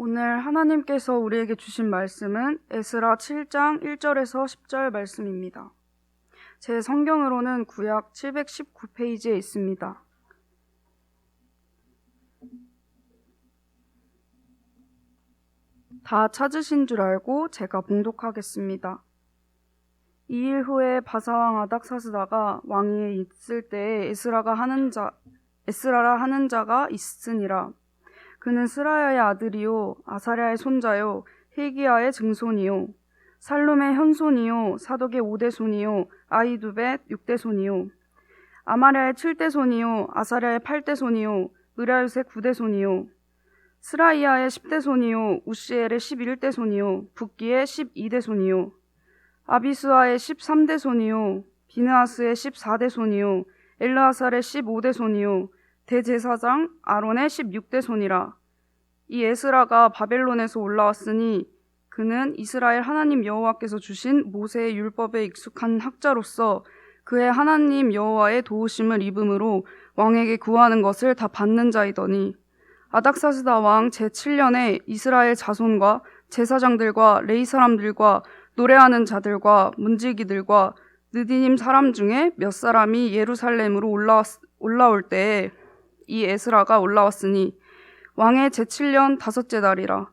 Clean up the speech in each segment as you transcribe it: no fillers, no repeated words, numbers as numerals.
오늘 하나님께서 우리에게 주신 말씀은 에스라 7장 1절에서 10절 말씀입니다. 제 성경으로는 구약 719페이지에 있습니다. 다 찾으신 줄 알고 제가 봉독하겠습니다. 2일 후에 바사왕 아닥사스다가 왕위에 있을 때에 에스라라 하는 자가 있으니라. 그는 스라야의 아들이요 아사랴의 손자요 hil기야의 증손이요 살룸의 현손이요 사독의 5대 손이요 아히두벳 6대 손이요 아마랴의 7대 손이요 아사랴의 8대 손이요 으랴윳의 9대 손이요 스라이야의 10대 손이요 우시엘의 11대 손이요 붓기의 12대 손이요 아비스와의 13대 손이요 비느하스의 14대 손이요 엘르아살의 15대 손이요 대제사장 아론의 16대 손이라. 이 에스라가 바벨론에서 올라왔으니 그는 이스라엘 하나님 여호와께서 주신 모세의 율법에 익숙한 학자로서 그의 하나님 여호와의 도우심을 입음으로 왕에게 구하는 것을 다 받는 자이더니 아닥사스다 왕 제7년에 이스라엘 자손과 제사장들과 레위 사람들과 노래하는 자들과 문지기들과 느디님 사람 중에 몇 사람이 예루살렘으로 올라올 때에 이 에스라가 올라왔으니 왕의 제7년 5째 달이라.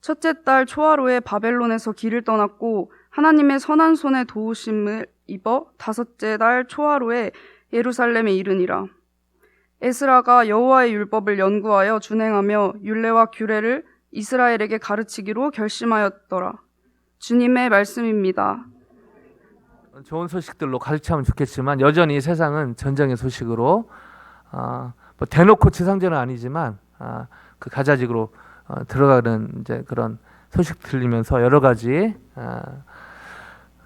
첫째 달 초하루에 바벨론에서 길을 떠났고 하나님의 선한 손에 도우심을 입어 5째 달 초하루에 예루살렘에 이르니라. 에스라가 여호와의 율법을 연구하여 준행하며 율례와 규례를 이스라엘에게 가르치기로 결심하였더라. 주님의 말씀입니다. 좋은 소식들로 가득차면 좋겠지만 여전히 세상은 전쟁의 소식으로 뭐 대놓고 지상전은 아니지만 그 가자직으로 들어가는 이제 그런 소식 들리면서 여러 가지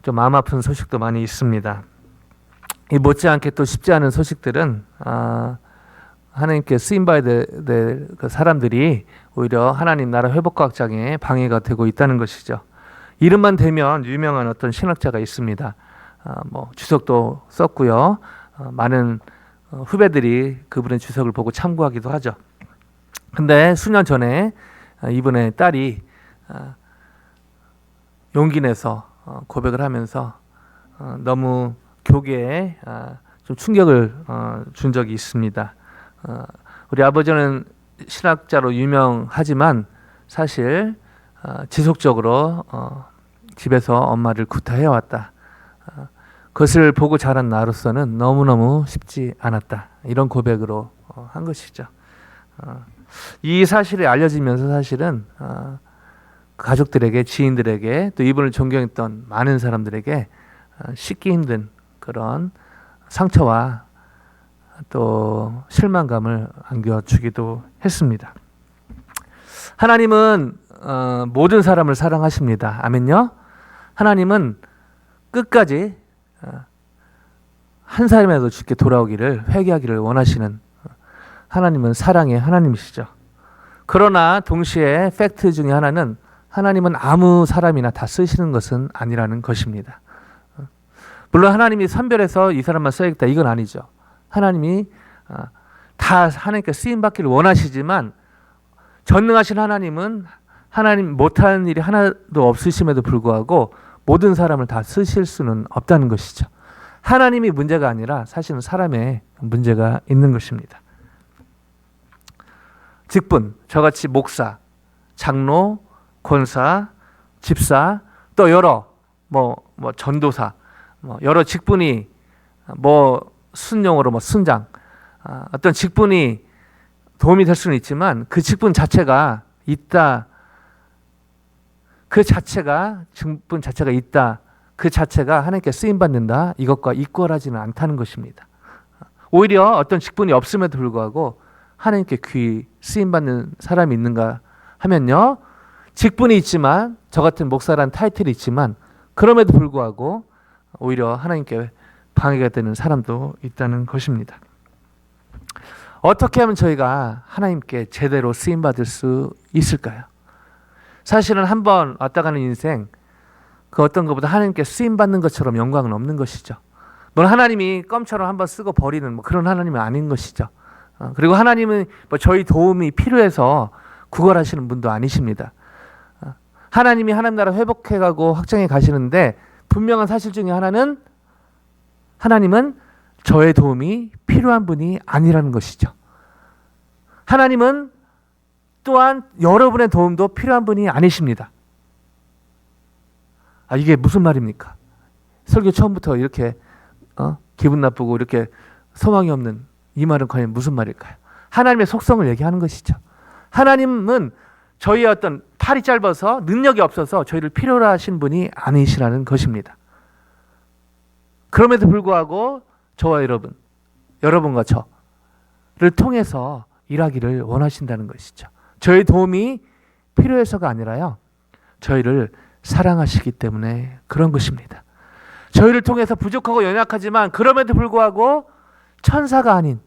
좀 마음 아픈 소식도 많이 있습니다. 이 못지않게 또 쉽지 않은 소식들은 하나님께 쓰임 봐야 될 그 사람들이 오히려 하나님 나라 회복과학장에 방해가 되고 있다는 것이죠. 이름만 대면 유명한 어떤 신학자가 있습니다. 뭐 주석도 썼고요. 많은 후배들이 그분의 주석을 보고 참고하기도 하죠. 근데 수년 전에 이분의 딸이 용기 내서 고백을 하면서 너무 교계에 좀 충격을 준 적이 있습니다. 우리 아버지는 신학자로 유명하지만 사실 지속적으로 집에서 엄마를 구타해왔다. 그것을 보고 자란 나로서는 너무너무 쉽지 않았다. 이런 고백으로 한 것이죠. 이 사실이 알려지면서 사실은 가족들에게, 지인들에게, 또 이분을 존경했던 많은 사람들에게 씻기 힘든 그런 상처와 또 실망감을 안겨주기도 했습니다. 하나님은 모든 사람을 사랑하십니다. 아멘요? 하나님은 끝까지 한 사람이라도 주께 돌아오기를, 회개하기를 원하시는 하나님은 사랑의 하나님이시죠. 그러나 동시에 팩트 중에 하나는 하나님은 아무 사람이나 다 쓰시는 것은 아니라는 것입니다. 물론 하나님이 선별해서 이 사람만 써야겠다 이건 아니죠. 하나님이 다 하나님께 쓰임받기를 원하시지만 전능하신 하나님은 하나님 못하는 일이 하나도 없으심에도 불구하고 모든 사람을 다 쓰실 수는 없다는 것이죠. 하나님이 문제가 아니라 사실은 사람의 문제가 있는 것입니다. 직분, 저같이 목사, 장로, 권사, 집사, 또 여러 전도사, 여러 직분이 순용어로 순장, 어떤 직분이 도움이 될 수는 있지만 그 직분 자체가 있다. 직분 자체가 있다. 그 자체가 하나님께 쓰임받는다. 이것과 이퀄하지는 않다는 것입니다. 오히려 어떤 직분이 없음에도 불구하고 하나님께 귀히 쓰임받는 사람이 있는가 하면요. 직분이 있지만 저 같은 목사라는 타이틀이 있지만 그럼에도 불구하고 오히려 하나님께 방해가 되는 사람도 있다는 것입니다. 어떻게 하면 저희가 하나님께 제대로 쓰임받을 수 있을까요? 사실은 한번 왔다 가는 인생 그 어떤 것보다 하나님께 쓰임받는 것처럼 영광은 없는 것이죠. 물론 하나님이 껌처럼 한번 쓰고 버리는 그런 하나님은 아닌 것이죠. 그리고 하나님은 저희 도움이 필요해서 구걸하시는 분도 아니십니다. 하나님이 하나님 나라 회복해가고 확장해 가시는데 분명한 사실 중에 하나는 하나님은 저의 도움이 필요한 분이 아니라는 것이죠. 하나님은 또한 여러분의 도움도 필요한 분이 아니십니다. 이게 무슨 말입니까? 설교 처음부터 이렇게 기분 나쁘고 이렇게 소망이 없는 이 말은 과연 무슨 말일까요? 하나님의 속성을 얘기하는 것이죠. 하나님은 저희의 어떤 팔이 짧아서 능력이 없어서 저희를 필요로 하신 분이 아니시라는 것입니다. 그럼에도 불구하고 저와 여러분과 저를 통해서 일하기를 원하신다는 것이죠. 저희 도움이 필요해서가 아니라요, 저희를 사랑하시기 때문에 그런 것입니다. 저희를 통해서 부족하고 연약하지만 그럼에도 불구하고 천사가 아닌,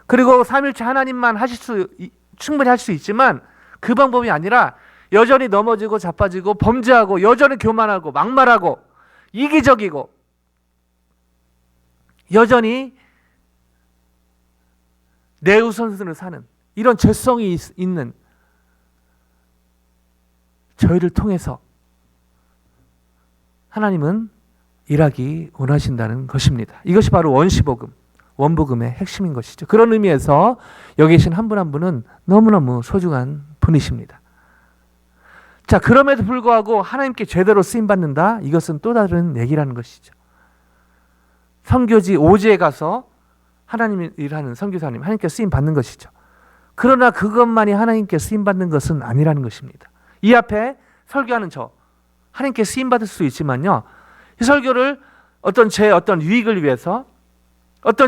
그리고 삼일체 하나님만 충분히 할 수 있지만 그 방법이 아니라 여전히 넘어지고 자빠지고 범죄하고 여전히 교만하고 막말하고 이기적이고 여전히 내 우선순위를 사는 이런 죄성이 있는 저희를 통해서 하나님은 일하기 원하신다는 것입니다. 이것이 바로 원복음의 핵심인 것이죠. 그런 의미에서 여기 계신 한 분 한 분은 너무너무 소중한 분이십니다. 자, 그럼에도 불구하고 하나님께 제대로 쓰임받는다? 이것은 또 다른 얘기라는 것이죠. 선교지 오지에 가서 하나님이 일하는 선교사님, 하나님께 쓰임받는 것이죠. 그러나 그것만이 하나님께 쓰임받는 것은 아니라는 것입니다. 이 앞에 설교하는 저, 하나님께 쓰임받을 수 있지만요, 이 설교를 제 어떤 유익을 위해서,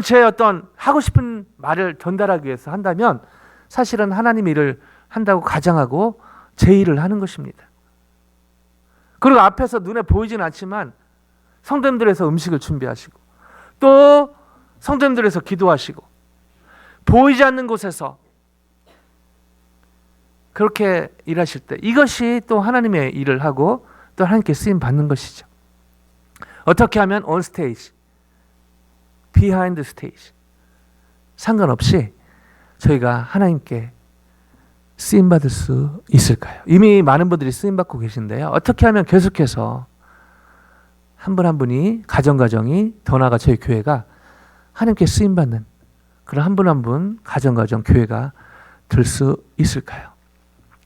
제 어떤 하고 싶은 말을 전달하기 위해서 한다면 사실은 하나님 일을 한다고 가정하고 제 일을 하는 것입니다. 그리고 앞에서 눈에 보이진 않지만 성도님들에서 음식을 준비하시고 또 성도님들에서 기도하시고 보이지 않는 곳에서 그렇게 일하실 때 이것이 또 하나님의 일을 하고 또 하나님께 쓰임 받는 것이죠. 어떻게 하면 on stage, behind the stage 상관없이 저희가 하나님께 쓰임 받을 수 있을까요? 이미 많은 분들이 쓰임 받고 계신데요. 어떻게 하면 계속해서 한 분 한 분이 가정이 더 나아가 저희 교회가 하나님께 쓰임 받는 그런 한 분 한 분 가정 교회가 될 수 있을까요?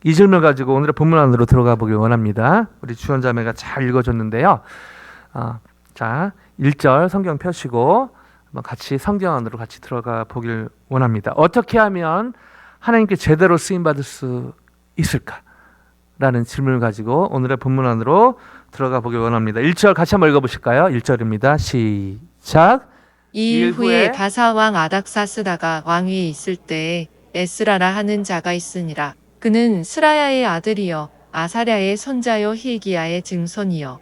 이 질문을 가지고 오늘의 본문 안으로 들어가 보길 원합니다. 우리 주원자매가 잘 읽어줬는데요. 자, 1절 성경 펴시고 같이 성경 안으로 같이 들어가 보길 원합니다. 어떻게 하면 하나님께 제대로 쓰임받을 수 있을까? 라는 질문을 가지고 오늘의 본문 안으로 들어가 보길 원합니다. 1절 같이 한번 읽어보실까요? 1절입니다. 시작. 이 일 후에 바사 왕 아닥사스다가 왕위에 있을 때에 에스라라 하는 자가 있으니라. 그는 스라야의 아들이요 아사랴의 손자요 hil기야의 증손이요.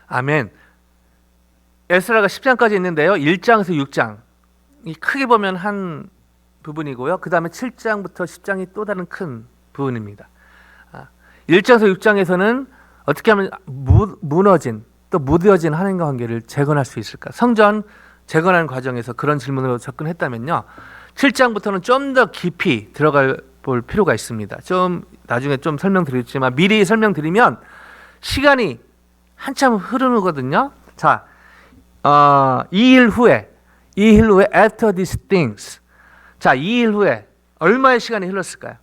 아멘. 에스라가 10장까지 있는데요. 1장에서 6장 이 크게 보면 한 부분이고요. 그 다음에 7장부터 10장이 또 다른 큰 부분입니다. 1장에서 6장에서는 어떻게 하면 무너진 또 무뎌진 하나님과 관계를 재건할 수 있을까? 성전 재건하는 과정에서 그런 질문으로 접근했다면요. 7장부터는 좀 더 깊이 들어가 볼 필요가 있습니다. 좀 나중에 좀 설명드리겠지만 미리 설명드리면 시간이 한참 흐르거든요. 자, 2일 후에 after these things. 자, 2일 후에 얼마의 시간이 흘렀을까요?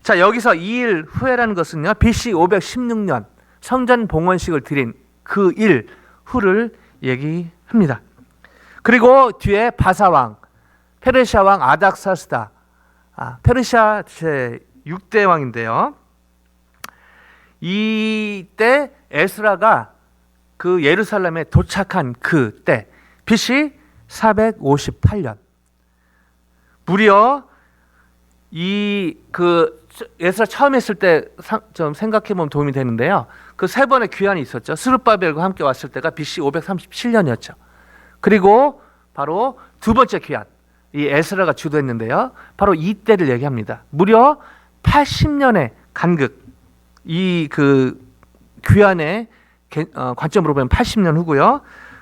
자, 여기서 2일 후에라는 것은요, BC 516년 성전 봉헌식을 드린 그 일 후를 얘기합니다. 그리고 뒤에 바사왕, 페르시아 왕 아닥사스다, 페르시아 제 6대 왕인데요. 이때 에스라가 그 예루살렘에 도착한 그때 BC 458년 무려 에스라 처음 했을 때 좀 생각해 보면 도움이 되는데요. 그 세 번의 귀환이 있었죠. 스룹바벨과 함께 왔을 때가 BC 537년이었죠. 그리고 바로 두 번째 귀환, 이 에스라가 주도했는데요. 바로 이때를 얘기합니다. 무려 80년의 간극, 이 그 귀환의 관점으로 보면 80년 후고요.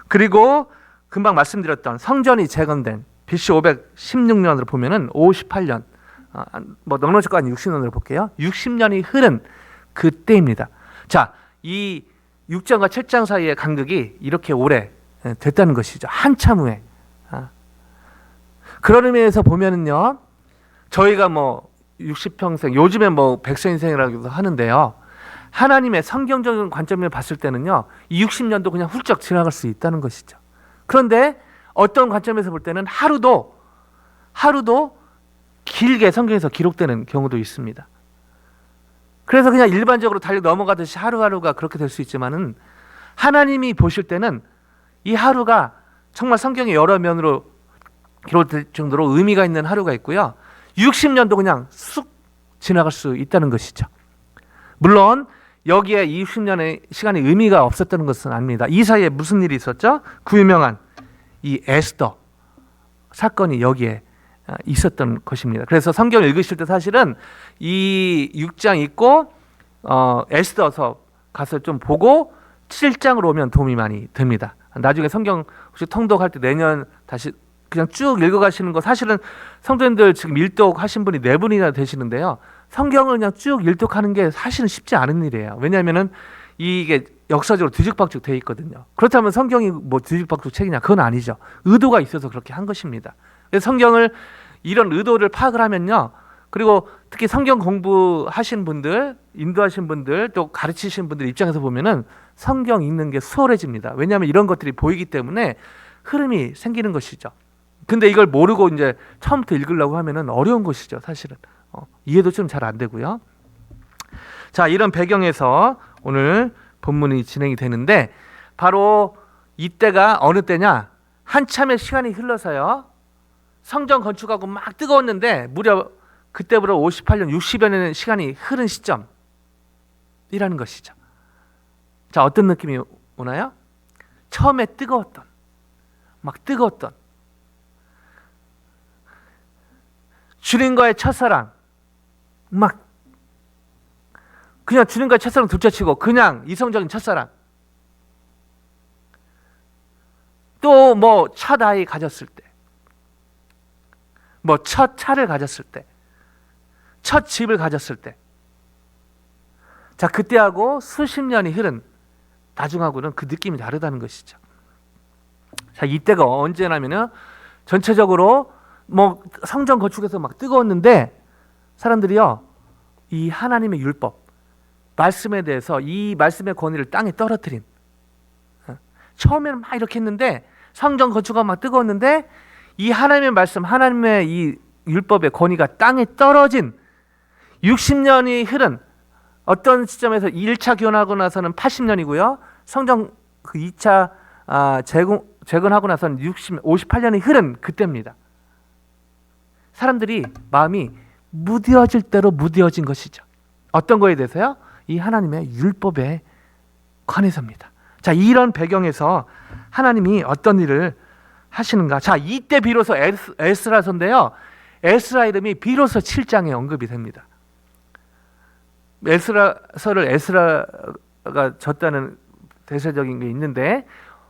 그리고 금방 말씀드렸던 성전이 재건된 BC 516년으로 보면은 58년 뭐 넉넉지가 아닌 60년으로 볼게요. 60년이 흐른 그때입니다. 자, 이 6장과 7장 사이의 간극이 이렇게 오래 됐다는 것이죠. 한참 후에. 그런 의미에서 보면은요, 저희가 뭐 60평생, 요즘에 뭐 100세 인생이라고도 하는데요, 하나님의 성경적인 관점을 봤을 때는요, 이 60년도 그냥 훌쩍 지나갈 수 있다는 것이죠. 그런데 어떤 관점에서 볼 때는 하루도 길게 성경에서 기록되는 경우도 있습니다. 그래서 그냥 일반적으로 달려 넘어가듯이 하루하루가 그렇게 될 수 있지만은, 하나님이 보실 때는 이 하루가 정말 성경의 여러 면으로 기록될 정도로 의미가 있는 하루가 있고요, 60년도 그냥 쑥 지나갈 수 있다는 것이죠. 물론 여기에 20년의 시간이 의미가 없었다는 것은 아닙니다. 이 사이에 무슨 일이 있었죠? 그 유명한 이 에스더 사건이 여기에 있었던 것입니다. 그래서 성경을 읽으실 때 사실은 이 6장 읽고 에스더서 가서 좀 보고 7장으로 오면 도움이 많이 됩니다. 나중에 성경 혹시 통독할 때 내년 다시 그냥 쭉 읽어가시는 거, 사실은 성도님들 지금 일독하신 분이 4분이나 되시는데요, 성경을 그냥 쭉 일독하는 게 사실은 쉽지 않은 일이에요. 왜냐하면은 이게 역사적으로 뒤죽박죽 돼 있거든요. 그렇다면 성경이 뭐 뒤죽박죽 책이냐? 그건 아니죠. 의도가 있어서 그렇게 한 것입니다. 그래서 성경을 이런 의도를 파악을 하면요, 그리고 특히 성경 공부하신 분들, 인도하신 분들, 또 가르치신 분들 입장에서 보면은 성경 읽는 게 수월해집니다. 왜냐하면 이런 것들이 보이기 때문에 흐름이 생기는 것이죠. 근데 이걸 모르고 이제 처음부터 읽으려고 하면은 어려운 것이죠, 사실은. 이해도 좀 잘 안 되고요. 자, 이런 배경에서 오늘 본문이 진행이 되는데, 바로 이때가 어느 때냐? 한참의 시간이 흘러서요, 성전 건축하고 막 뜨거웠는데 무려 그때부터 58년, 60여 년의 시간이 흐른 시점이라는 것이죠. 자, 어떤 느낌이 오나요? 처음에 막 뜨거웠던 주님과의 첫사랑, 막 그냥 주님과의 첫사랑 둘째치고 그냥 이성적인 첫사랑, 또 뭐 첫 아이 가졌을 때, 뭐 첫 차를 가졌을 때, 첫 집을 가졌을 때, 자, 그때하고 수십 년이 흐른 나중하고는 그 느낌이 다르다는 것이죠. 자, 이때가 언제냐면요, 전체적으로 뭐 성전 건축에서 막 뜨거웠는데 사람들이요, 이 하나님의 율법 말씀에 대해서, 이 말씀의 권위를 땅에 떨어뜨린, 처음에는 막 이렇게 했는데 성전 건축가 막 뜨거웠는데 이 하나님의 말씀, 하나님의 이 율법의 권위가 땅에 떨어진 60년이 흐른 어떤 시점에서 1차 교환하고 나서는 80년이고요, 성전 그 2차 재건하고 나서는 58년이 흐른 그때입니다. 사람들이 마음이 무뎌질 대로 무뎌진 것이죠. 어떤 거에 대해서요? 이 하나님의 율법에 관해서입니다. 자, 이런 배경에서 하나님이 어떤 일을 하시는가? 자, 이때 비로소 에스라서인데요, 에스라 이름이 비로소 7장에 언급이 됩니다. 에스라서를 에스라가 졌다는 대세적인 게 있는데,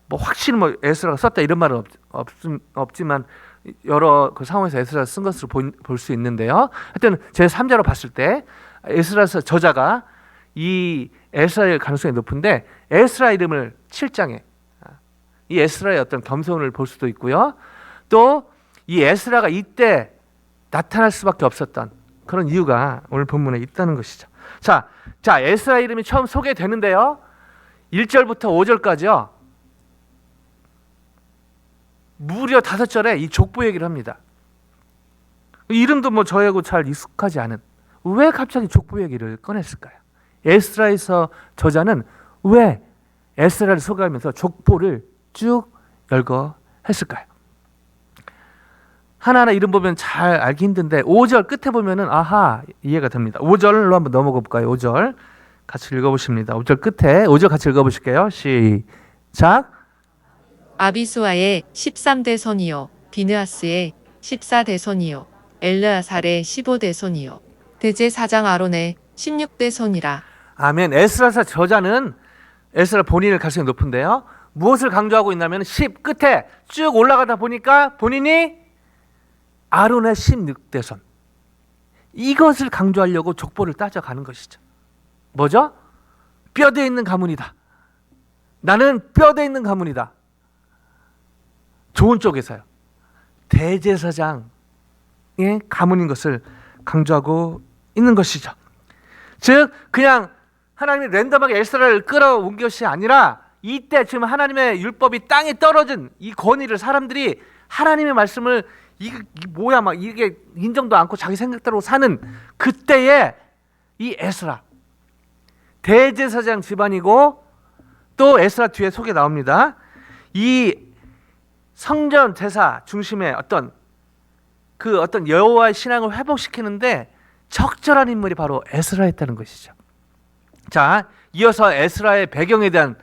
뭐 확실히 뭐 에스라가 썼다 이런 말은 없지만 여러 그 상황에서 에스라를 쓴 것으로 볼 수 있는데요, 하여튼 제 3자로 봤을 때 에스라서 저자가 이 에스라일 가능성이 높은데, 에스라 이름을 7장에 이 에스라의 어떤 겸손을 볼 수도 있고요, 또 이 에스라가 이때 나타날 수밖에 없었던 그런 이유가 오늘 본문에 있다는 것이죠. 자, 에스라 이름이 처음 소개되는데요, 1절부터 5절까지요 무려 5절에 이 족보 얘기를 합니다. 이름도 뭐 저하고 잘 익숙하지 않은, 왜 갑자기 족보 얘기를 꺼냈을까요? 에스라에서 저자는 왜 에스라를 소개하면서 족보를 쭉 열거했을까요? 하나하나 이름 보면 잘 알기 힘든데 5절 끝에 보면은 아하, 이해가 됩니다. 5절로 한번 넘어가 볼까요? 5절 같이 읽어보십니다. 5절 끝에 5절 같이 읽어보실게요. 시작. 아비수아의 13대손이요, 비느하스의 14대손이요, 엘르아살의 15대손이요, 대제사장 아론의 16대손이라. 아멘. 에스라서 저자는 에스라 본인의 가능성이 높은데요, 무엇을 강조하고 있냐면 10 끝에 쭉 올라가다 보니까 본인이 아론의 16대손, 이것을 강조하려고 족보를 따져가는 것이죠. 뭐죠? 뼈대 있는 가문이다. 나는 뼈대 있는 가문이다. 좋은 쪽에서요. 대제사장의 가문인 것을 강조하고 있는 것이죠. 즉 그냥 하나님이 랜덤하게 에스라를 끌어온 것이 아니라 이때 지금 하나님의 율법이 땅에 떨어진 이 권위를 사람들이 하나님의 말씀을 이게 뭐야 막 이게 인정도 않고 자기 생각대로 사는 그때에 이 에스라 대제사장 집안이고 또 에스라 뒤에 속에 나옵니다. 이 성전 제사 중심의 어떤 여호와의 신앙을 회복시키는데 적절한 인물이 바로 에스라였다는 것이죠. 자, 이어서 에스라의 배경에 대한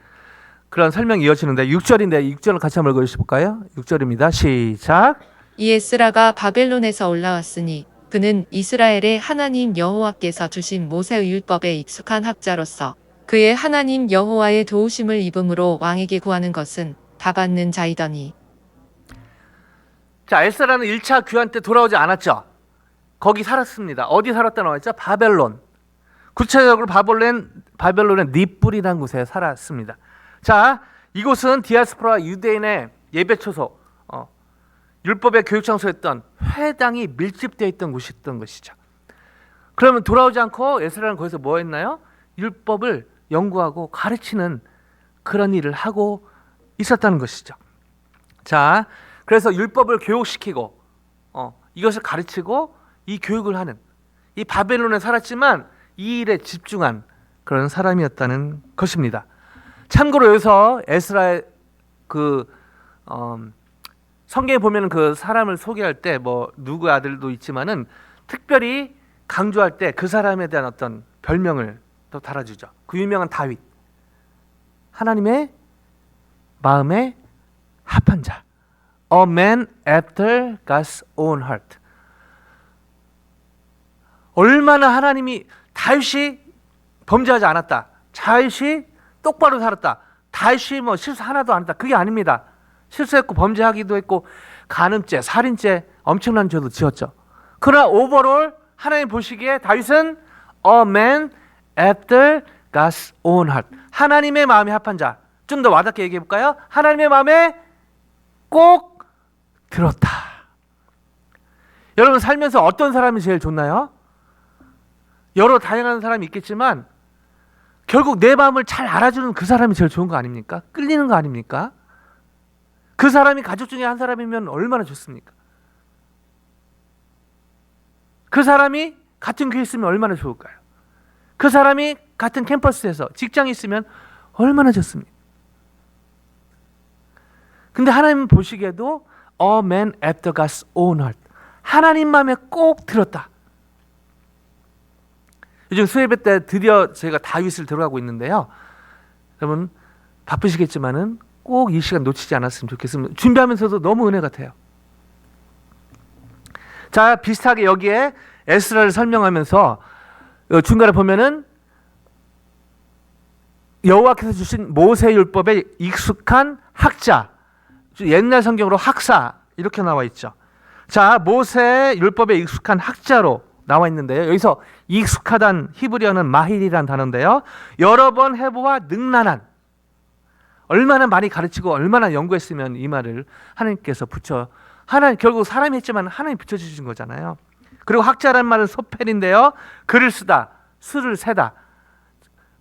그런 설명이 이어지는데 6절인데 6절을 같이 한번 읽어주실까요? 6절입니다. 시작. 이 에스라가 바벨론에서 올라왔으니 그는 이스라엘의 하나님 여호와께서 주신 모세의 율법에 익숙한 학자로서 그의 하나님 여호와의 도우심을 입음으로 왕에게 구하는 것은 다 받는 자이더니. 자, 에스라는 1차 귀환 때 돌아오지 않았죠. 거기 살았습니다. 어디 살았다 나와있죠? 바벨론. 구체적으로 바벨론의 닛불이라는 곳에 살았습니다. 자, 이곳은 디아스포라 유대인의 예배초소, 율법의 교육장소였던 회당이 밀집되어 있던 곳이었던 것이죠. 그러면 돌아오지 않고 에스라는 거기서 뭐 했나요? 율법을 연구하고 가르치는 그런 일을 하고 있었다는 것이죠. 자, 그래서 율법을 교육시키고 이것을 가르치고 이 교육을 하는 이 바벨론에 살았지만 이 일에 집중한 그런 사람이었다는 것입니다. 참고로 여기서 에스라의 성경에 보면 그 사람을 소개할 때 뭐 누구의 아들도 있지만은 특별히 강조할 때 그 사람에 대한 어떤 별명을 또 달아주죠. 그 유명한 다윗, 하나님의 마음에 합한 자, a man after God's own heart. 얼마나 하나님이 다윗이 범죄하지 않았다, 다윗이 똑바로 살았다, 다윗이 뭐 실수 하나도 안 했다, 그게 아닙니다. 실수했고 범죄하기도 했고 간음죄, 살인죄 엄청난 죄도 지었죠. 그러나 오버롤 하나님 보시기에 다윗은 a man after God's own heart. 하나님의 마음에 합한 자. 좀 더 와닿게 얘기해 볼까요? 하나님의 마음에 꼭 들었다. 여러분 살면서 어떤 사람이 제일 좋나요? 여러 다양한 사람이 있겠지만 결국 내 마음을 잘 알아주는 그 사람이 제일 좋은 거 아닙니까? 끌리는 거 아닙니까? 그 사람이 가족 중에 한 사람이면 얼마나 좋습니까? 그 사람이 같은 교회에 있으면 얼마나 좋을까요? 그 사람이 같은 캠퍼스에서 직장에 있으면 얼마나 좋습니까? 근데 하나님 보시기에도 a man after God's own heart. 하나님 마음에 꼭 들었다. 요즘 수예배 때 드디어 저희가 다윗을 들어가고 있는데요. 여러분 바쁘시겠지만은 꼭 이 시간 놓치지 않았으면 좋겠습니다. 준비하면서도 너무 은혜 같아요. 자, 비슷하게 여기에 에스라를 설명하면서 중간에 보면은 여호와께서 주신 모세 율법에 익숙한 학자, 옛날 성경으로 학사 이렇게 나와 있죠. 자, 모세 율법에 익숙한 학자로 나와 있는데요. 여기서 익숙하단 히브리어는 마힐이란 단어인데요. 여러 번 해보아 능란한, 얼마나 많이 가르치고 얼마나 연구했으면 이 말을 하나님께서 결국 사람이 했지만 하나님이 붙여주신 거잖아요. 그리고 학자란 말은 소펠인데요. 글을 쓰다, 수를 세다.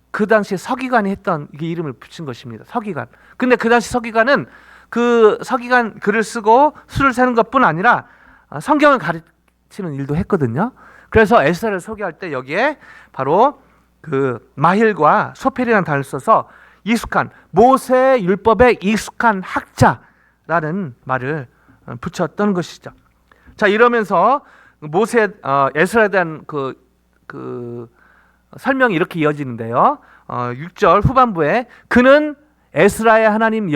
그 당시에 서기관이 했던 이게 이름을 붙인 것입니다. 서기관. 근데 그 당시 서기관은 그 서기관 글을 쓰고 수를 세는 것뿐 아니라 성경을 가르치는 일도 했거든요. 그래서 에스라를 소개할 때 여기에 바로 그 마힐과 소펠이라는 단어를 써서 익숙한, 모세 율법에 익숙한 학자라는 말을 붙였던 것이죠. 자, 이러면서 에스라에 대한 그 설명이 이렇게 이어지는데요. 6절 후반부에 그는 에스라의 하나님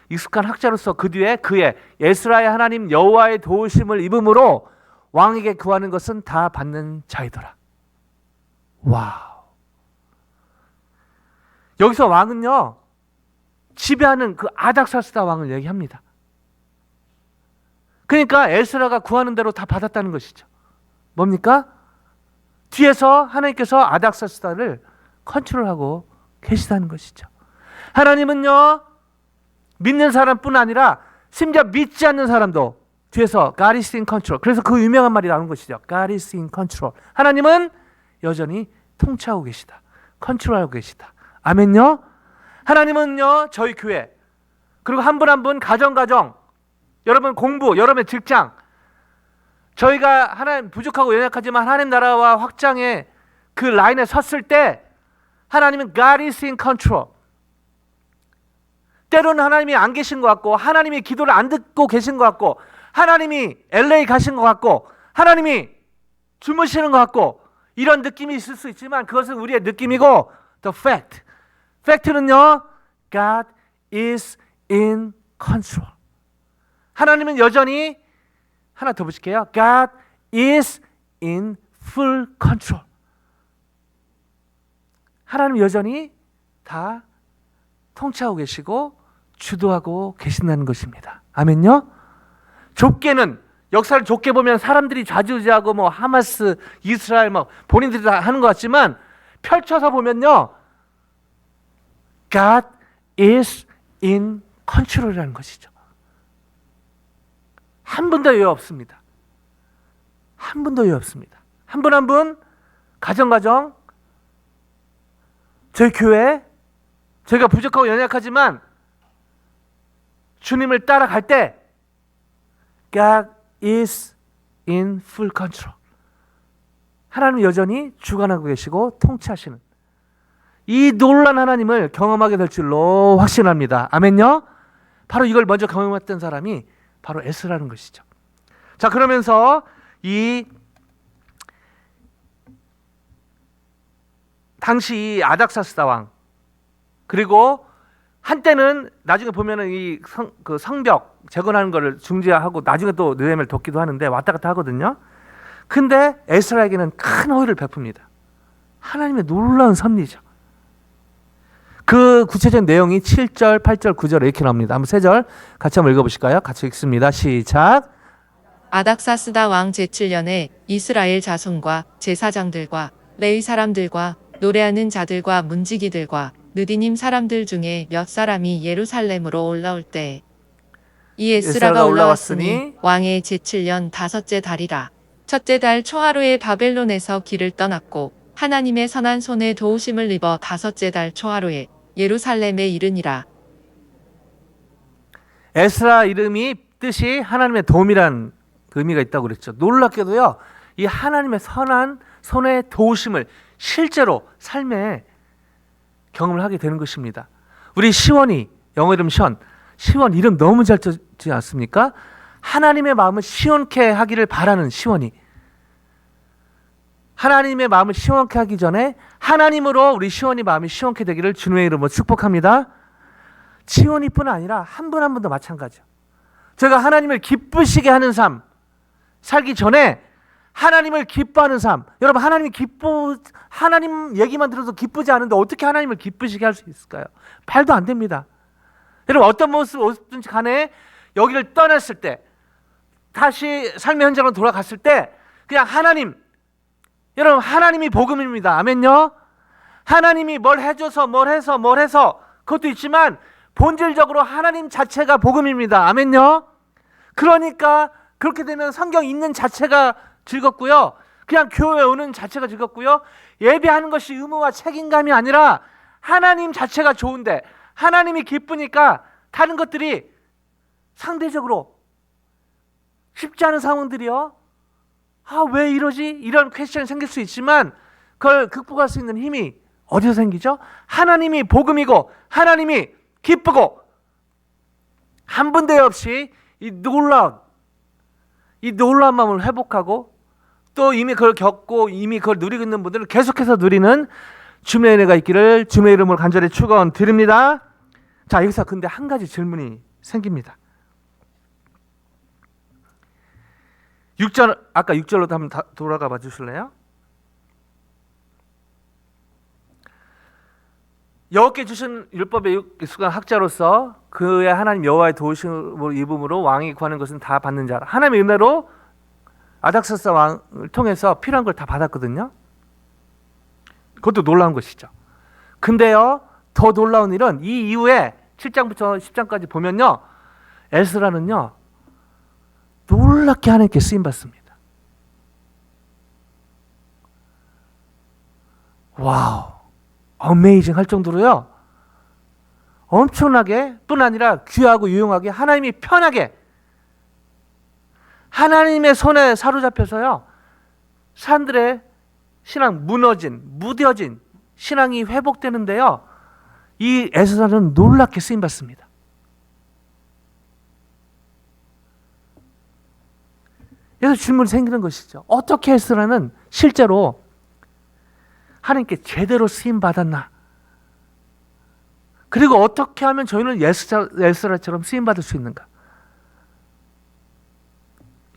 익숙한 학자로서 그 뒤에 그의 에스라의 하나님 여호와의 도우심을 입음으로 왕에게 구하는 것은 다 받는 자이더라. 와우. 여기서 왕은요, 지배하는 그 아닥사스다 왕을 얘기합니다. 그러니까 에스라가 구하는 대로 다 받았다는 것이죠. 뭡니까? 뒤에서 하나님께서 아닥사스다를 컨트롤하고 계시다는 것이죠. 하나님은요, 믿는 사람뿐 아니라 심지어 믿지 않는 사람도 뒤에서 God is in control. 그래서 그 유명한 말이 나오는 것이죠. God is in control. 하나님은 여전히 통치하고 계시다. 컨트롤하고 계시다. 아멘요. 하나님은요, 저희 교회 그리고 한 분 한 분 가정 여러분 공부, 여러분의 직장, 저희가 하나님 부족하고 연약하지만 하나님 나라와 확장의 그 라인에 섰을 때 하나님은 God is in control. 때로는 하나님이 안 계신 것 같고, 하나님이 기도를 안 듣고 계신 것 같고, 하나님이 LA 가신 것 같고, 하나님이 주무시는 것 같고, 이런 느낌이 있을 수 있지만 그것은 우리의 느낌이고, the fact. 팩트는요, God is in control. 하나님은 여전히, 하나 더 보실게요. God is in full control. 하나님 여전히 다 통치하고 계시고 주도하고 계신다는 것입니다. 아멘요? 좁게는, 역사를 좁게 보면 사람들이 좌지우지하고 뭐 하마스, 이스라엘 뭐 본인들이 다 하는 것 같지만 펼쳐서 보면요, God is in control이라는 것이죠. 한 분도 여유 없습니다. 한 분도 여유 없습니다. 한 분 한 분, 가정, 저희 교회, 저희가 부족하고 연약하지만 주님을 따라갈 때 God is in full control. 하나님은 여전히 주관하고 계시고 통치하시는 이 놀라운 하나님을 경험하게 될 줄로 확신합니다. 아멘요? 바로 이걸 먼저 경험했던 사람이 바로 에스라는 것이죠. 자, 그러면서 이 당시 이 아닥사스다 왕, 그리고 한때는 나중에 보면은 이 성벽 재건하는 것을 중지하고 나중에 또 느헤미야를 돕기도 하는데 왔다 갔다 하거든요. 근데 에스라에게는 큰 호의를 베풉니다. 하나님의 놀라운 섭리죠. 그 구체적인 내용이 7절, 8절, 9절 이렇게 나옵니다. 한번 3절 같이 한번 읽어보실까요? 같이 읽습니다. 시작. 아닥사스다 왕 제7년에 이스라엘 자손과 제사장들과 레위 사람들과 노래하는 자들과 문지기들과 느디님 사람들 중에 몇 사람이 예루살렘으로 올라올 때 이 에스라가 올라왔으니 왕의 제7년 5째 달이라. 첫째 달 초하루에 바벨론에서 길을 떠났고 하나님의 선한 손에 도우심을 입어 5째 달 초하루에 예루살렘에 이르니라. 에스라 이름이 뜻이 하나님의 도움이란 의미가 있다고 그랬죠. 놀랍게도요, 이 하나님의 선한 손의 도우심을 실제로 삶에 경험을 하게 되는 것입니다. 우리 시원이, 영어 이름 시원 이름 너무 잘 듣지 않습니까? 하나님의 마음을 시원케 하기를 바라는 시원이, 하나님의 마음을 시원케 하기 전에 하나님으로 우리 시원이 마음이 시원케 되기를 주님의 이름으로 축복합니다. 시원이뿐 아니라 한 분 한 분도 마찬가지죠. 제가 하나님을 기쁘시게 하는 삶 살기 전에 하나님을 기뻐하는 삶, 여러분 하나님 얘기만 들어도 기쁘지 않은데 어떻게 하나님을 기쁘시게 할 수 있을까요? 말도 안 됩니다. 여러분 어떤 모습든지 간에 여기를 떠났을 때, 다시 삶의 현장으로 돌아갔을 때 그냥 하나님, 여러분 하나님이 복음입니다. 아멘요? 하나님이 뭘 해줘서 뭘 해서 그것도 있지만 본질적으로 하나님 자체가 복음입니다. 아멘요? 그러니까 그렇게 되면 성경 읽는 자체가 즐겁고요, 그냥 교회 오는 자체가 즐겁고요, 예배하는 것이 의무와 책임감이 아니라 하나님 자체가 좋은데 하나님이 기쁘니까 다른 것들이 상대적으로 쉽지 않은 상황들이요, 왜 이러지? 이런 퀘스천이 생길 수 있지만 그걸 극복할 수 있는 힘이 어디서 생기죠? 하나님이 복음이고 하나님이 기쁘고 한 분도 없이 이 놀라운 마음을 회복하고 또 이미 그걸 겪고 이미 그걸 누리고 있는 분들은 계속해서 누리는 주님의 은혜가 있기를 주님의 이름으로 간절히 축원드립니다. 자, 여기서 근데 한 가지 질문이 생깁니다. 6절, 아까 6절로 한번 돌아가 봐 주실래요? 여호와께 주신 율법의 익숙한 학자로서 그의 하나님 여호와의 도우심을 입음으로 왕이 구하는 것은 다 받는 자라. 하나님의 은혜로 아닥사스 왕을 통해서 필요한 걸 다 받았거든요. 그것도 놀라운 것이죠. 근데요, 더 놀라운 일은 이 이후에 7장부터 10장까지 보면요, 에스라는요 놀랍게 하나님께 쓰임 받습니다. 와우, 어메이징 할 정도로요 엄청나게, 뿐 아니라 귀하고 유용하게, 하나님이 편하게, 하나님의 손에 사로잡혀서요 사람들의 신앙 무뎌진 신앙이 회복되는데요, 이 에스라는 놀랍게 쓰임 받습니다. 그래서 질문이 생기는 것이죠. 어떻게 에스라는 실제로 하나님께 제대로 쓰임 받았나? 그리고 어떻게 하면 저희는 에스라처럼 쓰임 받을 수 있는가?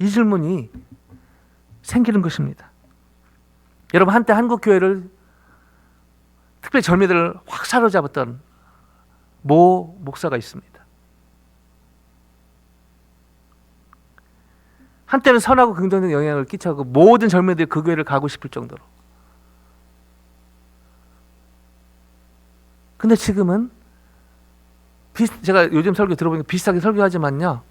이 질문이 생기는 것입니다. 여러분, 한때 한국 교회를, 특별히 젊이들을 확 사로잡았던 모 목사가 있습니다. 한때는 선하고 긍정적인 영향을 끼쳐서 모든 젊은이들이 그 교회를 가고 싶을 정도로. 근데 지금은 제가 요즘 설교 들어보니까 비슷하게 설교하지만요,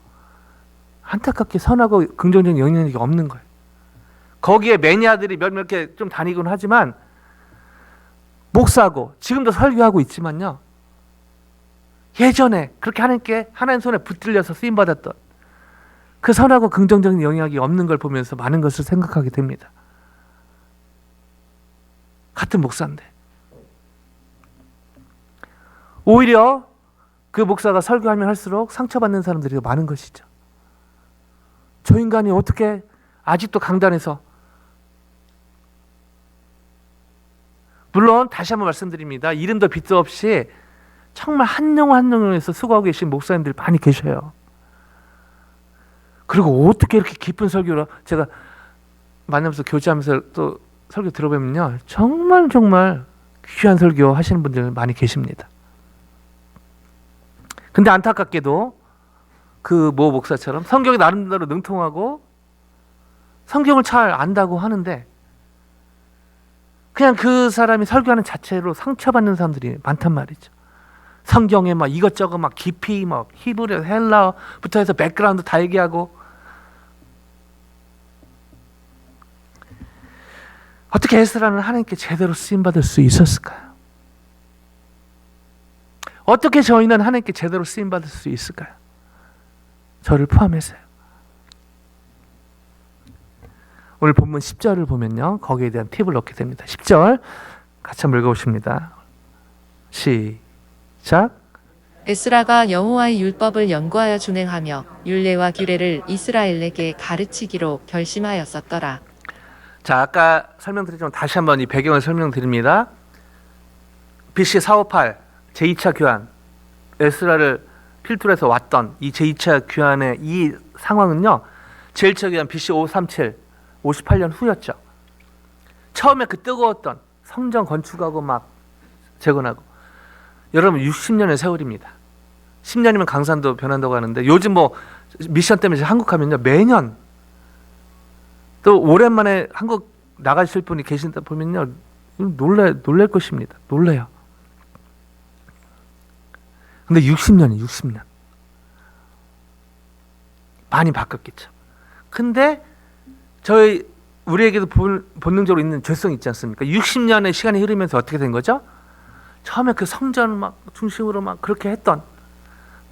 안타깝게 선하고 긍정적인 영향력이 없는 거예요. 거기에 매니아들이 몇 개 좀 다니곤 하지만, 목사고 지금도 설교하고 있지만요, 예전에 그렇게 하나님께 하나님 손에 붙들려서 쓰임받았던 그 선하고 긍정적인 영향이 없는 걸 보면서 많은 것을 생각하게 됩니다. 같은 목사인데 오히려 그 목사가 설교하면 할수록 상처받는 사람들이 더 많은 것이죠. 저 인간이 어떻게 아직도 강단에서, 물론 다시 한번 말씀드립니다. 이름도 빚도 없이 정말 한 영혼 한 영혼에서 수고하고 계신 목사님들 많이 계셔요. 그리고 어떻게 이렇게 깊은 설교를, 제가 만나면서 교제하면서 또 설교 들어보면요, 정말 귀한 설교 하시는 분들 많이 계십니다. 근데 안타깝게도 그 모 목사처럼 성경이 나름대로 능통하고 성경을 잘 안다고 하는데, 그냥 그 사람이 설교하는 자체로 상처받는 사람들이 많단 말이죠. 성경에 막 이것저것 막 깊이 막 히브리, 헬라부터 해서 백그라운드 다 얘기하고, 어떻게 에스라는 하나님께 제대로 쓰임받을 수 있었을까요? 어떻게 저희는 하나님께 제대로 쓰임받을 수 있을까요? 저를 포함해서요. 오늘 본문 10절을 보면요, 거기에 대한 팁을 얻게 됩니다. 10절 같이 한번 읽어보십니다. 시작. 에스라가 여호와의 율법을 연구하여 준행하며 율례와 규례를 이스라엘에게 가르치기로 결심하였었더라. 자, 아까 설명드렸지만 다시 한번 이 배경을 설명드립니다. BC 458 제2차 교환, 에스라를 필두로 해서 왔던 이 제2차 교환의 이 상황은요, 제일 첫 교환 BC 537 58년 후였죠. 처음에 그 뜨거웠던 성전 건축하고 막 재건하고, 여러분 60년의 세월입니다. 10년이면 강산도 변한다고 하는데, 요즘 뭐 미션 때문에 한국 가면요, 매년 또 오랜만에 한국 나가실 분이 계신다 보면요, 놀랄 것입니다. 놀래요. 근데 60년 많이 바뀌었겠죠. 근데 우리에게도 본능적으로 있는 죄성이 있지 않습니까? 60년의 시간이 흐르면서 어떻게 된 거죠? 처음에 그 성전을 막 중심으로 막 그렇게 했던,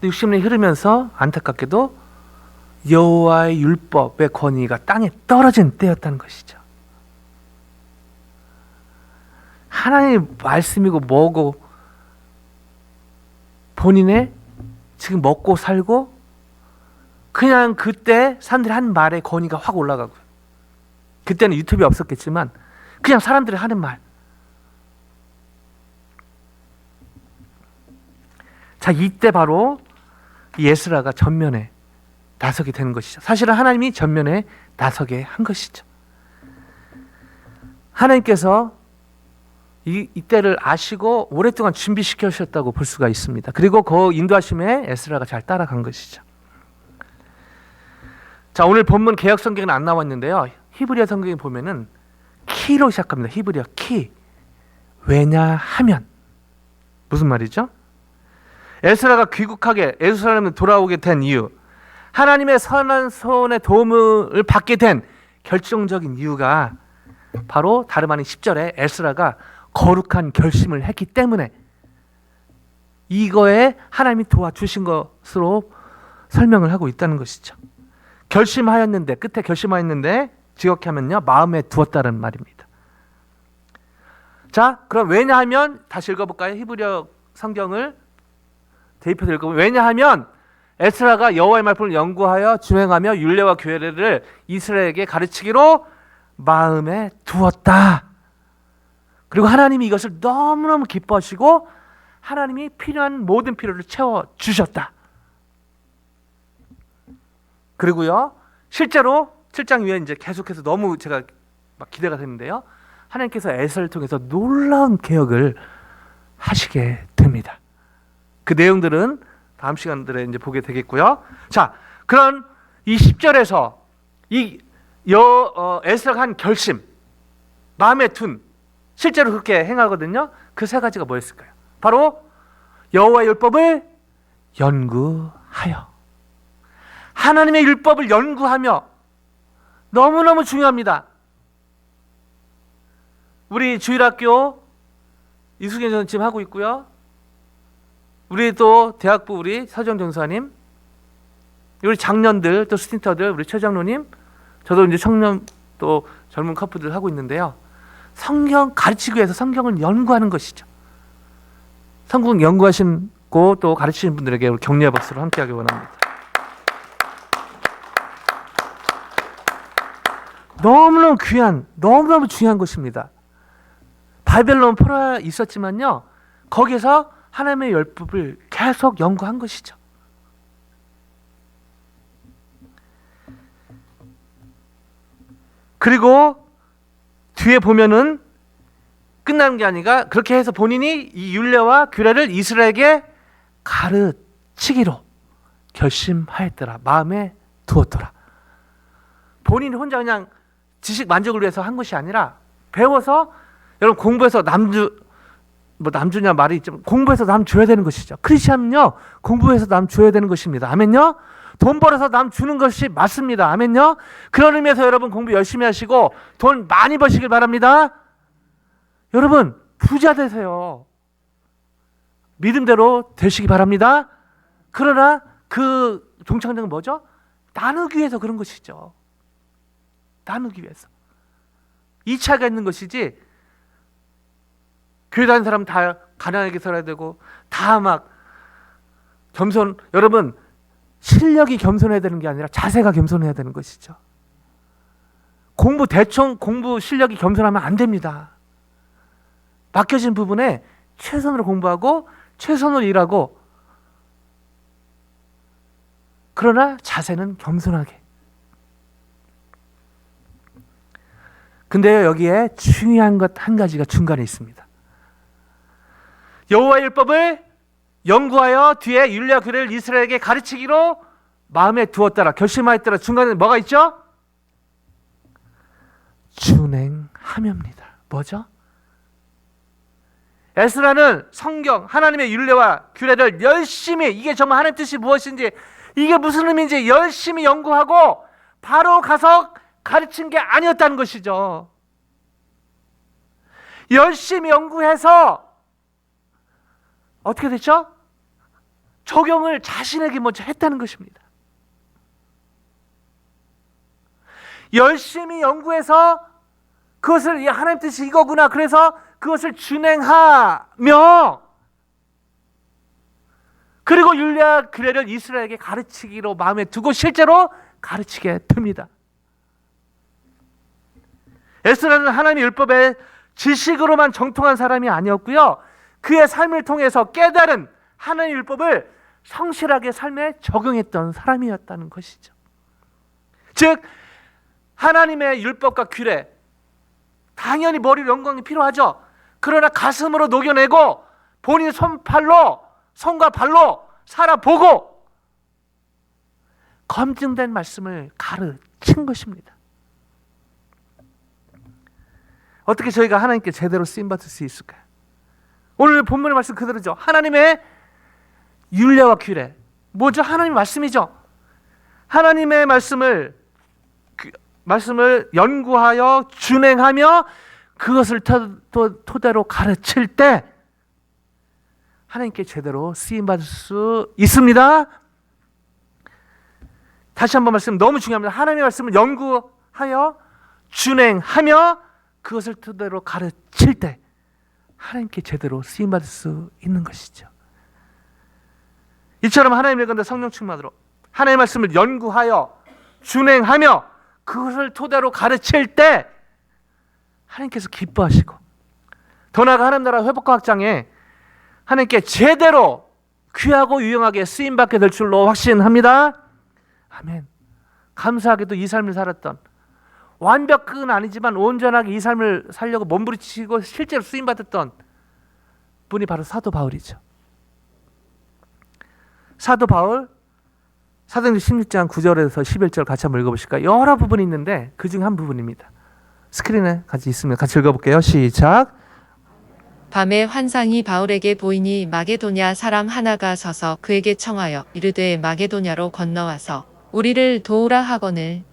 60년이 흐르면서 안타깝게도 여호와의 율법의 권위가 땅에 떨어진 때였다는 것이죠. 하나님의 말씀이고 뭐고 본인의 지금 먹고 살고, 그냥 그때 사람들이 한 말에 권위가 확 올라가고요. 그때는 유튜브가 없었겠지만 그냥 사람들이 하는 말. 자, 이때 바로 이 에스라가 전면에 나서게 되는 것이죠. 사실은 하나님이 전면에 나서게 한 것이죠. 하나님께서 이때를 아시고 오랫동안 준비시켜 주셨다고 볼 수가 있습니다. 그리고 그 인도하심에 에스라가 잘 따라간 것이죠. 자, 오늘 본문 개역 성경은 안 나와 있는데요. 히브리어 성경에 보면은 키로 시작합니다. 히브리어 키. 왜냐하면 무슨 말이죠? 에스라가 귀국하게 예루살렘에 돌아오게 된 이유, 하나님의 선한 손의 도움을 받게 된 결정적인 이유가 바로 다름 아닌 10절에 에스라가 거룩한 결심을 했기 때문에 이거에 하나님이 도와주신 것으로 설명을 하고 있다는 것이죠. 결심하였는데, 끝에 결심하였는데 지역히 하면요, 마음에 두었다는 말입니다. 자, 그럼 왜냐하면 다시 읽어볼까요? 히브리어 성경을 대입해서 읽어보면, 왜냐하면 에스라가 여호와의 말씀을 연구하여 준행하며 율례와 규례를 이스라엘에게 가르치기로 마음에 두었다. 그리고 하나님이 이것을 너무너무 기뻐하시고 하나님이 필요한 모든 필요를 채워주셨다. 그리고요, 실제로 7장 위에 이제 계속해서 너무 제가 막 기대가 되는데요, 하나님께서 에스라를 통해서 놀라운 개혁을 하시게 됩니다. 그 내용들은 다음 시간들에 이제 보게 되겠고요. 자, 그런 이 10절에서 에스라가 한 결심, 마음에 둔, 실제로 그렇게 행하거든요. 그 세 가지가 뭐였을까요? 바로 여호와의 율법을 연구하여. 하나님의 율법을 연구하며, 너무너무 중요합니다. 우리 주일학교 이수경 전팀 하고 있고요. 우리 또 대학부 우리 서정 전사님, 우리 장년들 또 스틴터들 우리 최 장로님, 저도 이제 청년 또 젊은 커플들 하고 있는데요. 성경 가르치기 위해서 성경을 연구하는 것이죠. 성경 연구하시고 또 가르치는 분들에게 우리 격려의 박수를 함께하기 원합니다. 너무너무 귀한, 너무너무 중요한 것입니다. 바벨론 포로에 있었지만요, 거기서 하나님의 율법을 계속 연구한 것이죠. 그리고 뒤에 보면은 끝나는 게 아니라 그렇게 해서 본인이 이 율례와 규례를 이스라엘에게 가르치기로 결심하였더라. 마음에 두었더라. 본인이 혼자 그냥 지식 만족을 위해서 한 것이 아니라 배워서, 여러분 공부해서 남주냐 말이 있지만 공부해서 남 줘야 되는 것이죠. 크리스천은요, 공부해서 남 줘야 되는 것입니다. 아멘요? 돈 벌어서 남 주는 것이 맞습니다. 아멘요? 그런 의미에서 여러분 공부 열심히 하시고 돈 많이 버시길 바랍니다. 여러분 부자 되세요. 믿음대로 되시기 바랍니다. 그러나 그 종착역은 뭐죠? 나누기 위해서 그런 것이죠. 나누기 위해서. 2차가 있는 것이지, 교회 다니는 사람 다 가난하게 살아야 되고 다 막 겸손, 여러분 실력이 겸손해야 되는 게 아니라 자세가 겸손해야 되는 것이죠. 공부 실력이 겸손하면 안 됩니다. 맡겨진 부분에 최선으로 공부하고 최선으로 일하고, 그러나 자세는 겸손하게. 근데요, 여기에 중요한 것 한 가지가 중간에 있습니다. 여호와의 율법을 연구하여 뒤에 율례와 규례를 이스라엘에게 가르치기로 마음에 두었더라, 결심하였더라. 중간에 뭐가 있죠? 준행하며입니다. 뭐죠? 에스라는 성경, 하나님의 율례와 규례를 열심히, 이게 정말 하나님 뜻이 무엇인지, 이게 무슨 의미인지 열심히 연구하고 바로 가서 가르친 게 아니었다는 것이죠. 열심히 연구해서 어떻게 됐죠? 적용을 자신에게 먼저 했다는 것입니다. 열심히 연구해서 그것을, 하나님 뜻이 이거구나, 그래서 그것을 준행하며, 그리고 율례와 규례를 이스라엘에게 가르치기로 마음에 두고 실제로 가르치게 됩니다. 에스라는 하나님의 율법에 지식으로만 정통한 사람이 아니었고요, 그의 삶을 통해서 깨달은 하나님의 율법을 성실하게 삶에 적용했던 사람이었다는 것이죠. 즉 하나님의 율법과 규례, 당연히 머리로 연구하는 게 필요하죠. 그러나 가슴으로 녹여내고 본인 손과 발로 살아보고 검증된 말씀을 가르친 것입니다. 어떻게 저희가 하나님께 제대로 쓰임받을 수 있을까요? 오늘 본문의 말씀 그대로죠. 하나님의 율례와 규례. 뭐죠? 하나님의 말씀이죠. 하나님의 말씀을 연구하여 준행하며 그것을 토대로 가르칠 때 하나님께 제대로 쓰임받을 수 있습니다. 다시 한번 말씀 너무 중요합니다. 하나님의 말씀을 연구하여 준행하며 그것을 토대로 가르칠 때 하나님께 제대로 쓰임받을 수 있는 것이죠. 이처럼 하나님의 건데 성령 충만으로 하나님의 말씀을 연구하여 준행하며 그것을 토대로 가르칠 때 하나님께서 기뻐하시고 더 나아가 하나님 나라 회복과 확장에 하나님께 제대로 귀하고 유용하게 쓰임받게 될 줄로 확신합니다. 아멘. 감사하게도 이 삶을 살았던, 완벽은 아니지만 온전하게 이 삶을 살려고 몸부림치고 실제로 쓰임받았던 분이 바로 사도 바울이죠. 사도 바울 사도행전 16장 9절에서 11절 같이 한번 읽어보실까요? 여러 부분이 있는데 그중 한 부분입니다. 스크린에 같이 있으면 같이 읽어볼게요. 시작. 밤에 환상이 바울에게 보이니 마게도냐 사람 하나가 서서 그에게 청하여 이르되 마게도냐로 건너와서 우리를 도우라 하거늘.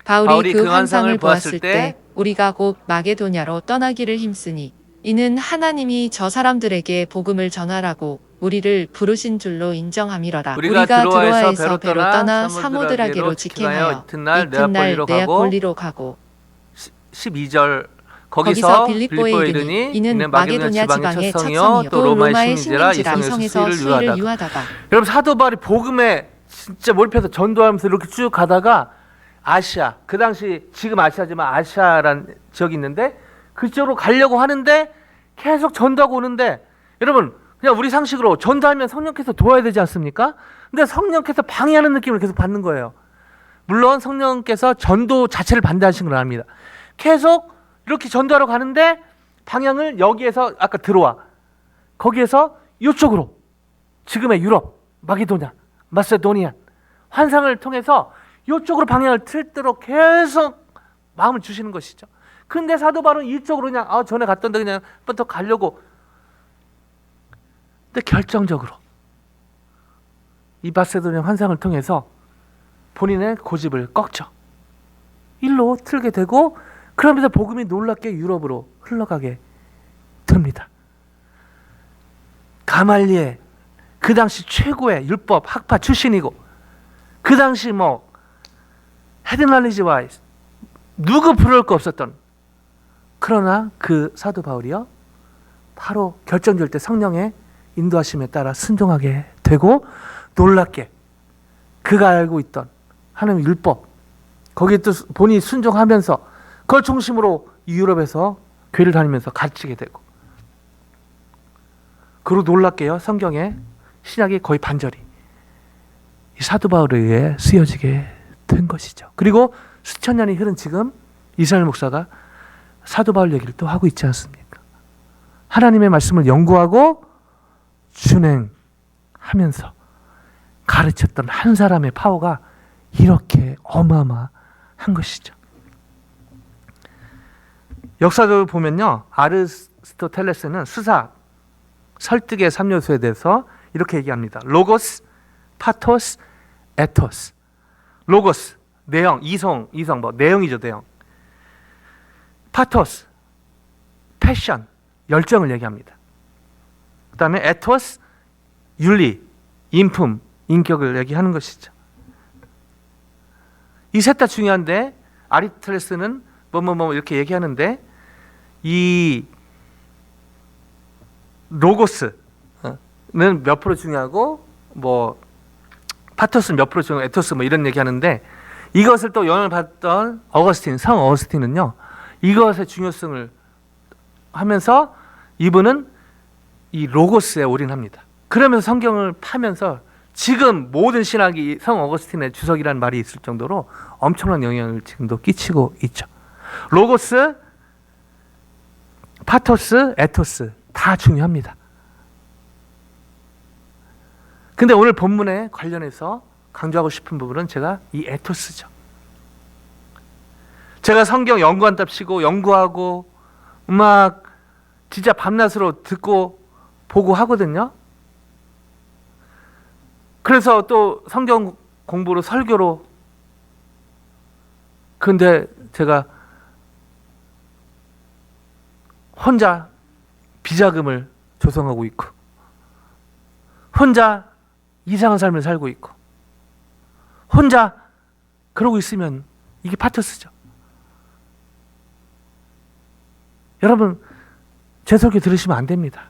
바울이 그 환상을 보았을 때 우리가 곧 마게도냐로 떠나기를 힘쓰니 이는 하나님이 저 사람들에게 복음을 전하라고 우리를 부르신 줄로 인정함이러라. 우리가 드로아에서 배로 떠나 사모드라게로 직행하여 이튿날 네아폴리로 가고 12절 거기서 빌립보에 이르니 이는 마게도냐 지방의 첫 성이요 또 로마의 식민지라 이 성에서 수의를 유하다가. 여러분 사도 바울이 복음에 진짜 몰입해서 전도하면서 이렇게 쭉 가다가 아시아, 그 당시 지금 아시아지만 아시아란 지역이 있는데 그쪽으로 가려고 하는데 계속 전도하고 오는데, 여러분 그냥 우리 상식으로 전도하면 성령께서 도와야 되지 않습니까? 근데 성령께서 방해하는 느낌을 계속 받는 거예요. 물론 성령께서 전도 자체를 반대하신 건 아닙니다. 계속 이렇게 전도하러 가는데 방향을 여기에서 아까 들어와 거기에서 이쪽으로 지금의 유럽, 마게도냐, 마세도니아 환상을 통해서 이쪽으로 방향을 틀도록 계속 마음을 주시는 것이죠. 근데 사도 바울은 이쪽으로 그냥 전에 갔던데 그냥 한 번 더 가려고. 근데 결정적으로 이 마세도니아 환상을 통해서 본인의 고집을 꺾죠. 일로 틀게 되고 그러면서 복음이 놀랍게 유럽으로 흘러가게 됩니다. 가말리엘 그 당시 최고의 율법 학파 출신이고 그 당시 헤드날리지 와이스 누구 부러울 거 없었던, 그러나 그 사도 바울이요 바로 결정될 때 성령의 인도하심에 따라 순종하게 되고 놀랍게 그가 알고 있던 하나님의 율법 거기에 또 본인이 순종하면서 그걸 중심으로 유럽에서 교회를 다니면서 가르치게 되고, 그리고 놀랍게요 성경의 신약이 거의 반절이 이 사도 바울에 의해 쓰여지게 된 것이죠. 그리고 수천 년이 흐른 지금 이스라엘 목사가 사도 바울 얘기를 또 하고 있지 않습니까? 하나님의 말씀을 연구하고 준행하면서 가르쳤던 한 사람의 파워가 이렇게 어마어마한 것이죠. 역사적으로 보면요, 아리스토텔레스는 수사, 설득의 3요소에 대해서 이렇게 얘기합니다. 로고스, 파토스, 에토스. 로고스, 내용, 이성 내용이죠, 내용. 파토스, 패션, 열정을 얘기합니다. 그 다음에 에토스, 윤리, 인품, 인격을 얘기하는 것이죠. 이 셋 다 중요한데 아리스토텔레스는 이렇게 얘기하는데 이 로고스는 몇 프로 중요하고 파토스는 몇 프로 중요하고 에토스 이런 얘기하는데, 이것을 또 영향을 받던 성 어거스틴은요 이것의 중요성을 하면서 이분은 이 로고스에 올인합니다. 그러면서 성경을 파면서 지금 모든 신학이 성 어거스틴의 주석이라는 말이 있을 정도로 엄청난 영향을 지금도 끼치고 있죠. 로고스, 파토스, 에토스 다 중요합니다. 근데 오늘 본문에 관련해서 강조하고 싶은 부분은 제가 이 에토스죠. 제가 성경 연구한답시고 연구하고 막 진짜 밤낮으로 듣고 보고 하거든요. 그래서 또 성경 공부로 설교로. 근데 제가 혼자 비자금을 조성하고 있고 혼자 이상한 삶을 살고 있고 혼자 그러고 있으면 이게 파토스죠. 여러분, 제 설교 들으시면 안 됩니다.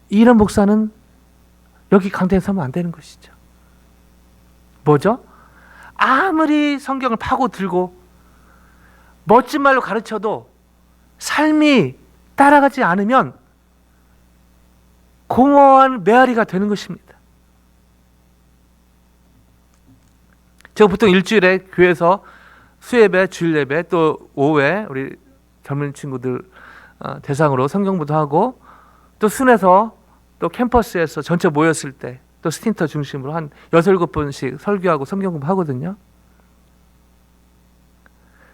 이런 목사는 여기 강대에 서면 안 되는 것이죠. 뭐죠? 아무리 성경을 파고 들고 멋진 말로 가르쳐도 삶이 따라가지 않으면 공허한 메아리가 되는 것입니다. 제가 보통 일주일에 교회에서 수예배, 주일예배, 또 오후에 우리 젊은 친구들 대상으로 성경부도 하고 또 순에서 또 캠퍼스에서 전체 모였을 때 또 스틴터 중심으로 한 6, 7번씩 설교하고 성경 공부하거든요.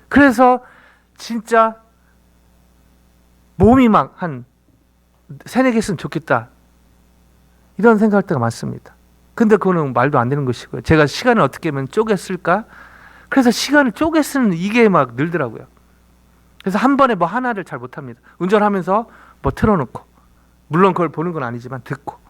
그래서 진짜 몸이 막 한 3, 4개 있으면 좋겠다 이런 생각할 때가 많습니다. 근데 그거는 말도 안 되는 것이고요. 제가 시간을 어떻게 하면 쪼개 쓸까? 그래서 시간을 쪼개 쓰는 이게 막 늘더라고요. 그래서 한 번에 뭐 하나를 잘 못합니다. 운전하면서 뭐 틀어놓고 물론 그걸 보는 건 아니지만 듣고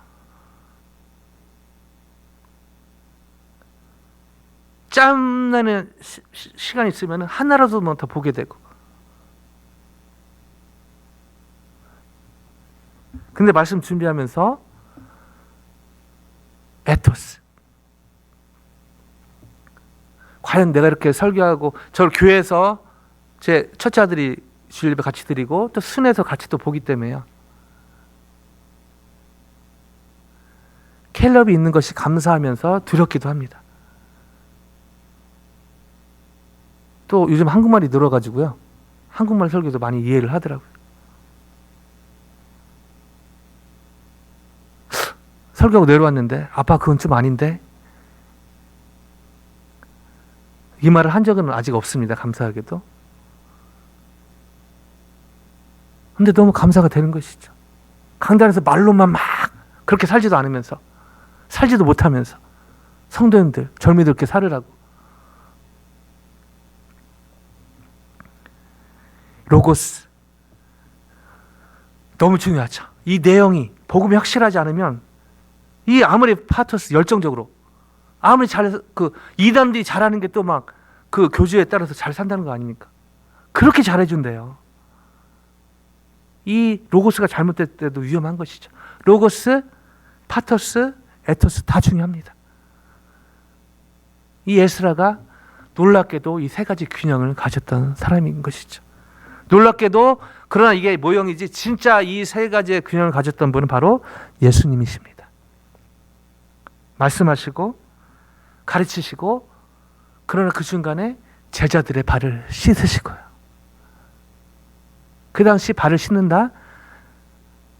짬나는 시간이 있으면 하나라도 더 보게 되고. 근데 말씀 준비하면서 에토스, 과연 내가 이렇게 설교하고 저를 교회에서 제 첫째 아들이 주일예배 같이 드리고 또 순회에서 같이 또 보기 때문에요. 캘럽이 있는 것이 감사하면서 두렵기도 합니다. 또 요즘 한국말이 늘어가지고요. 한국말 설교도 많이 이해를 하더라고요. 설교하고 내려왔는데 아빠 그건 좀 아닌데 이 말을 한 적은 아직 없습니다. 감사하게도. 근데 너무 감사가 되는 것이죠. 강단에서 말로만 막 그렇게 살지도 않으면서 살지도 못하면서 성도님들, 젊이들께 살으라고. 로고스 너무 중요하죠. 이 내용이 복음이 확실하지 않으면 이 아무리 파토스 열정적으로 아무리 잘 이담들이 잘하는 게 또 막 그 교주에 따라서 잘 산다는 거 아닙니까? 그렇게 잘해준대요. 이 로고스가 잘못될 때도 위험한 것이죠. 로고스, 파토스, 에토스 다 중요합니다. 이 에스라가 놀랍게도 이 세 가지 균형을 가졌던 사람인 것이죠. 놀랍게도 그러나 이게 모형이지 진짜 이 세 가지의 균형을 가졌던 분은 바로 예수님이십니다. 말씀하시고 가르치시고 그러나 그 중간에 제자들의 발을 씻으시고요. 그 당시 발을 씻는다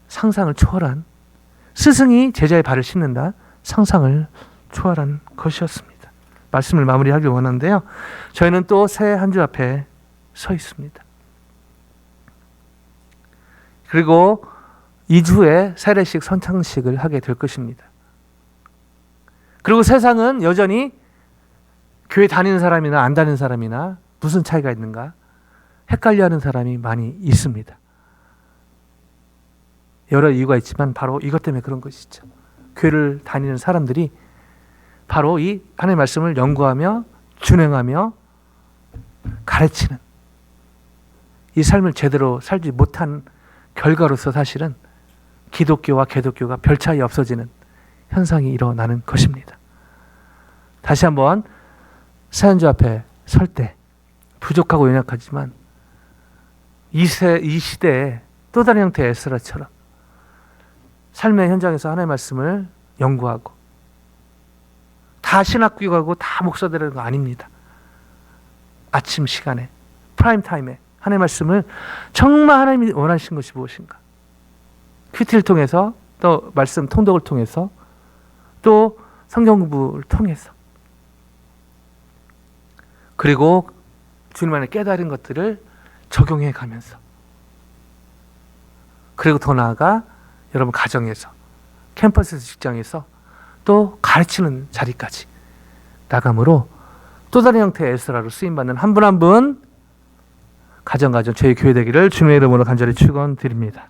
상상을 초월한, 스승이 제자의 발을 씻는다 상상을 초월한 것이었습니다. 말씀을 마무리하길 원하는데요. 저희는 또 새 한 주 앞에 서 있습니다. 그리고 2주에 세례식 선창식을 하게 될 것입니다. 그리고 세상은 여전히 교회 다니는 사람이나 안 다니는 사람이나 무슨 차이가 있는가 헷갈려하는 사람이 많이 있습니다. 여러 이유가 있지만 바로 이것 때문에 그런 것이죠. 교회를 다니는 사람들이 바로 이 하나님의 말씀을 연구하며 준행하며 가르치는 이 삶을 제대로 살지 못한 결과로서 사실은 기독교와 개독교가 별 차이 없어지는 현상이 일어나는 것입니다. 다시 한번 사연주 앞에 설 때 부족하고 연약하지만 이 시대에 또 다른 형태의 에스라처럼 삶의 현장에서 하나님의 말씀을 연구하고 다 신학교가고 다 목사 되는 거 아닙니다. 아침 시간에 프라임 타임에 하나님의 말씀을 정말 하나님이 원하신 것이 무엇인가 큐티를 통해서 또 말씀 통독을 통해서 또 성경 공부를 통해서, 그리고 주님 안에 깨달은 것들을 적용해 가면서, 그리고 더 나아가 여러분 가정에서, 캠퍼스에서, 직장에서 또 가르치는 자리까지 나감으로 또 다른 형태의 에스라로 쓰임받는 한 분 한 분 가정 저희 교회 되기를 주님의 이름으로 간절히 축원드립니다.